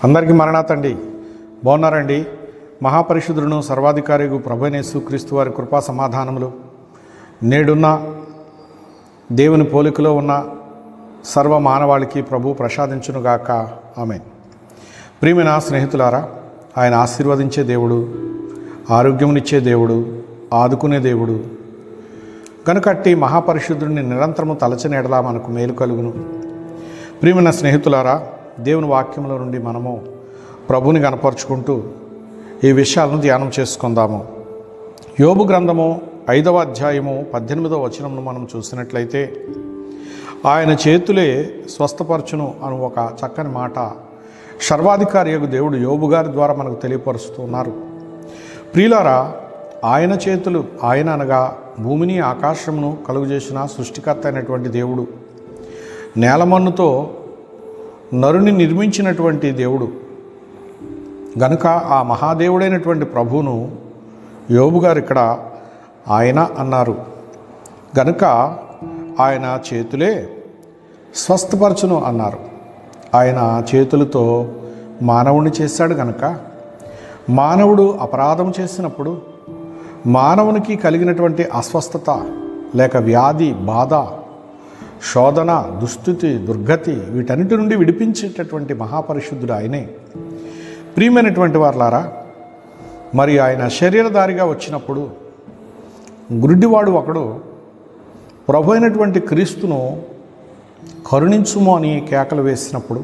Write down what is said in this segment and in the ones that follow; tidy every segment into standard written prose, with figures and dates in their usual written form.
అందరికీ మరణాతండి. బాగున్నారండి? మహాపరిశుద్ధులను సర్వాధికారిగు ప్రభువైన యేసుక్రీస్తు వారి కృపా సమాధానములు నేడున్న దేవుని పోలికలో ఉన్న సర్వ మానవాళికి ప్రభు ప్రసాదించునుగాక. ఆమేన్. ప్రియమైన స్నేహితులారా, ఆయన ఆశీర్వదించే దేవుడు, ఆరోగ్యమునిచ్చే దేవుడు, ఆదుకునే దేవుడు కనుకట్టి మహాపరిశుద్ధుడిని నిరంతరము తలచని ఎడల మనకు మేలు కలుగును. ప్రియమైన స్నేహితులారా, దేవుని వాక్యంలో నుండి మనము ప్రభుని కనపరుచుకుంటూ ఈ విషయాలను ధ్యానం చేసుకుందాము. యోబు గ్రంథము 5వ అధ్యాయము 18వ వచనమును మనం చూసినట్లయితే, ఆయన చేతులే స్వస్థపరచును అను ఒక చక్కని మాట సర్వాధికారియగు దేవుడు యోబు గారి ద్వారా మనకు తెలియపరుస్తున్నారు. ప్రియులారా, ఆయన చేతులు, ఆయన అనగా భూమిని ఆకాశమును కలుగజేసిన సృష్టికర్త అయినటువంటి దేవుడు, నేలమన్నుతో నరుని నిర్మించినటువంటి దేవుడు గనుక ఆ మహాదేవుడైనటువంటి ప్రభువును యోబు గారు ఇక్కడ ఆయన అన్నారు. గనుక ఆయన చేతులే స్వస్థపరచును అన్నారు. ఆయన చేతులతో మానవుని చేశాడు. గనుక మానవుడు అపరాధం చేసినప్పుడు మానవునికి కలిగినటువంటి అస్వస్థత లేక వ్యాధి, బాధ, శోధన, దుస్థితి, దుర్గతి వీటన్నిటి నుండి విడిపించేటటువంటి మహాపరిశుద్ధుడు ఆయనే. ప్రియమైనటువంటి వారలారా, మరి ఆయన శరీరధారిగా వచ్చినప్పుడు గుడ్డివాడు ఒకడు ప్రభు అయినటువంటి క్రీస్తును కరుణించుము అని కేకలు వేసినప్పుడు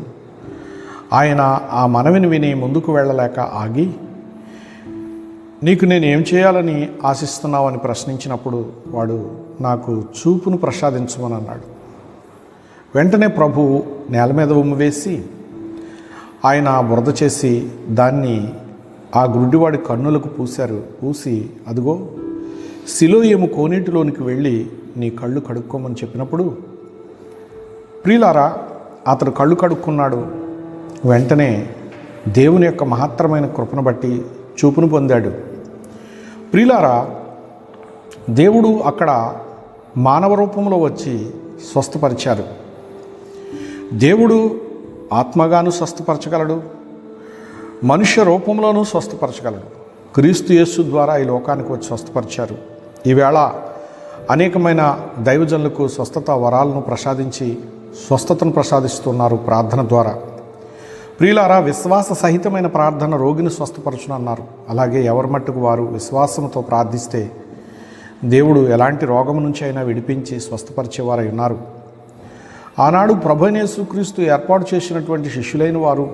ఆయన ఆ మనవిని విని ముందుకు వెళ్ళలేక ఆగి, నీకు నేను ఏం చేయాలని ఆశిస్తున్నావు అని ప్రశ్నించినప్పుడు వాడు నాకు చూపును ప్రసాదించమని అన్నాడు. వెంటనే ప్రభువు నేల మీద ఉమ్మి వేసి ఆయన బురద చేసి దాన్ని ఆ గుడ్డివాడి కన్నులకు పూసి అదిగో సిలోయము కోనేటిలోనికి వెళ్ళి నీ కళ్ళు కడుక్కోమని చెప్పినప్పుడు, ప్రియులారా, అతడు కళ్ళు కడుక్కున్నాడు. వెంటనే దేవుని యొక్క మహత్తరమైన కృపను బట్టి చూపును పొందాడు. ప్రియులారా, దేవుడు అక్కడ మానవ రూపంలో వచ్చి స్వస్థపరిచారు. దేవుడు ఆత్మగాను స్వస్థపరచగలడు, మనుష్య రూపంలోనూ స్వస్థపరచగలడు. క్రీస్తు యేసు ద్వారా ఈ లోకానికి వచ్చి స్వస్థపరిచారు. ఈవేళ అనేకమైన దైవజనులకు స్వస్థత వరాలను ప్రసాదించి స్వస్థతను ప్రసాదిస్తున్నారు ప్రార్థన ద్వారా. ప్రియులారా, విశ్వాస సహితమైన ప్రార్థన రోగిని స్వస్థపరచునన్నారు. అలాగే ఎవరి మట్టుకు వారు విశ్వాసంతో ప్రార్థిస్తే దేవుడు ఎలాంటి రోగం నుంచి అయినా విడిపించి స్వస్థపరిచేవారై ఉన్నారు. ఆనాడు ప్రభువైన యేసుక్రీస్తు ఏర్పాటు చేసినటువంటి శిష్యులైన వారు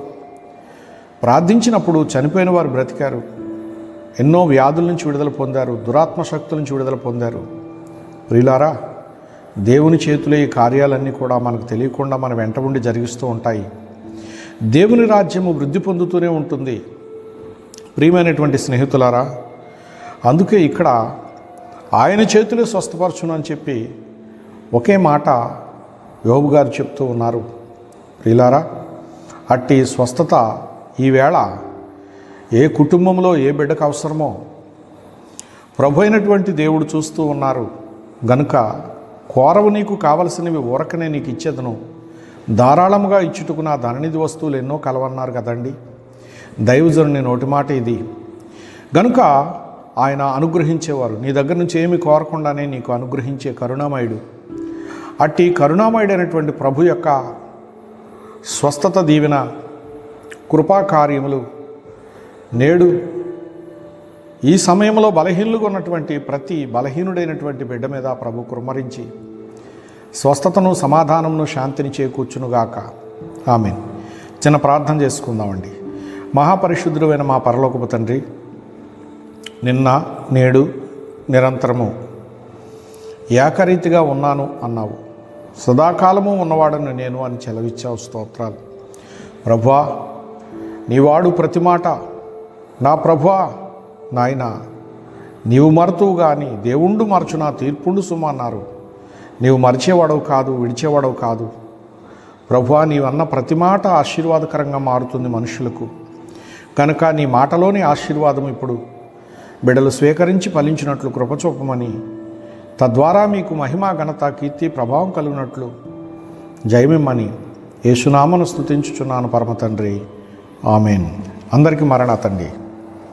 ప్రార్థించినప్పుడు చనిపోయిన వారు బ్రతికారు, ఎన్నో వ్యాధుల నుంచి విడుదల పొందారు, దురాత్మ శక్తుల నుంచి విడుదల పొందారు. ప్రియులారా, దేవుని చేతులే ఈ కార్యాలన్నీ కూడా మనకు తెలియకుండా మన వెంట ఉండి జరిగిస్తూ ఉంటాయి. దేవుని రాజ్యము వృద్ధి పొందుతూనే ఉంటుంది. ప్రియమైనటువంటి స్నేహితులారా, అందుకే ఇక్కడ ఆయన చేతులే స్వస్థపరచును అని చెప్పి ఒకే మాట యోబు గారు చెప్తూ ఉన్నారు. ప్రియులారా, అట్టి స్వస్థత ఈవేళ ఏ కుటుంబంలో ఏ బిడ్డకు అవసరమో ప్రభు అయినటువంటి దేవుడు చూస్తూ ఉన్నారు. గనుక కోరవు నీకు కావలసినవి ఊరకనే నీకు ఇచ్చేదను, ధారాళముగా ఇచ్చుటకు నా ధననిధి వస్తువులు ఎన్నో కలవన్నారు కదండి. దైవజనుని నోటి మాట ఇది. గనుక ఆయన అనుగ్రహించేవారు. నీ దగ్గర నుంచి ఏమి కోరకుండానే నీకు అనుగ్రహించే కరుణామయుడు. అట్టి కరుణామయుడైనటువంటి ప్రభు యొక్క స్వస్థత దీవెన, కృపా కార్యములు నేడు ఈ సమయంలో బలహీనులుగా ఉన్నటువంటి ప్రతి బలహీనుడైనటువంటి బిడ్డ మీద ప్రభు కుమ్మరించి స్వస్థతను, సమాధానమును, శాంతిని చేకూర్చునుగాక. ఆమేన్. చిన్న ప్రార్థన చేసుకుందామండి. మహాపరిశుద్ధుడైన మా పరలోకపు తండ్రి, నిన్న నేడు నిరంతరము ఏకరీతిగా ఉన్నాను అన్నావు. సదాకాలము ఉన్నవాడను నేను అని చెలవిచ్చావు. స్తోత్రాలు ప్రభువా. నీవాడు ప్రతి మాట నా ప్రభువా, నాయన నీవు మరుతువు కానీ దేవుండు మరచు నా తీర్పుండు సుమ అన్నారు. నీవు మరిచేవాడవు కాదు, విడిచేవాడవు కాదు ప్రభువా. నీవన్న ప్రతి మాట ఆశీర్వాదకరంగా మారుతుంది మనుషులకు. కనుక నీ మాటలోని ఆశీర్వాదం ఇప్పుడు బిడ్డలు స్వీకరించి ఫలించినట్లు కృపచూపమని, తద్వారా మీకు మహిమ, ఘనత, కీర్తి, ప్రభావం కలిగినట్లు జయమిమ్మని యేసునామమున స్తుతించుచున్నాను పరమ తండ్రి. ఆమెన్. అందరికీ మరణాతండి.